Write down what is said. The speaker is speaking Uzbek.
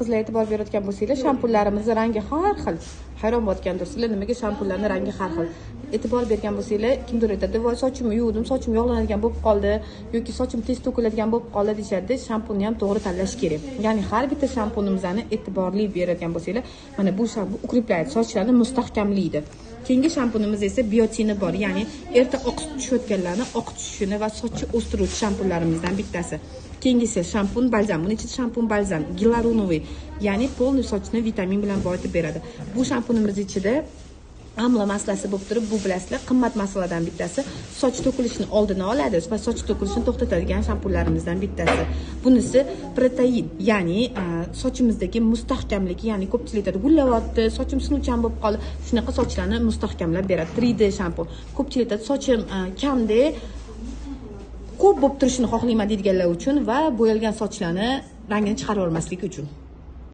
qizlar e'tibor berayotgan bo'lsanglar, shampunlarimizni rangi har xil. Hayron bo'lgandirsizlar, nimaga shampunlarning rangi har xil. E'tibor bergan bo'lsanglar, kimdir aytadi, "Voy, sochimni yuvdim, sochim yog'lanadigan bo'lib qoldi" yoki "Sochim tez to'kiladigan bo'lib qoldi" deyshadi. Shampunni ham to'g'ri tanlash kerak. Ya'ni har bitta shampunimizni e'tiborli beradigan bo'lsanglar, mana bu shampun ukreplaydi, sochlarni mustahkamlaydi. Keyingi shampunimiz esa biotini bor, ya'ni erta oqib tushayotganlarni oqib tushishini va sochni o'stiruvchi shampunlarimizdan bittasi. Keyingisi shampun balzam. Buning ichida shampun balzam, gilarunoviy, ya'ni polni sochni vitamin bilan boyitib beradi. Bu shampunimiz ichida amla maslasi bo'lib turib, bu bilasizlar, qimmat maslalardan bittasi. Soch to'kilishini oldini oladi va soch to'kilishini to'xtatadigan shampunlarimizdan bittasi. Bunisi protein, ya'ni sochimizdagi mustahkamlik, ya'ni ko'pchilik aytadi, "Gullayapti, sochim sinuvchan bo'lib qoldi." Shunaqa sochlarni mustahkamlab beradi. 3D shampun. Ko'pchilik aytadi, "Sochim kamda ko'p bo'lib turishini xohlayman" deydiganlar uchun va bo'yalgan sochlarni rangini chiqarib olmaslik uchun.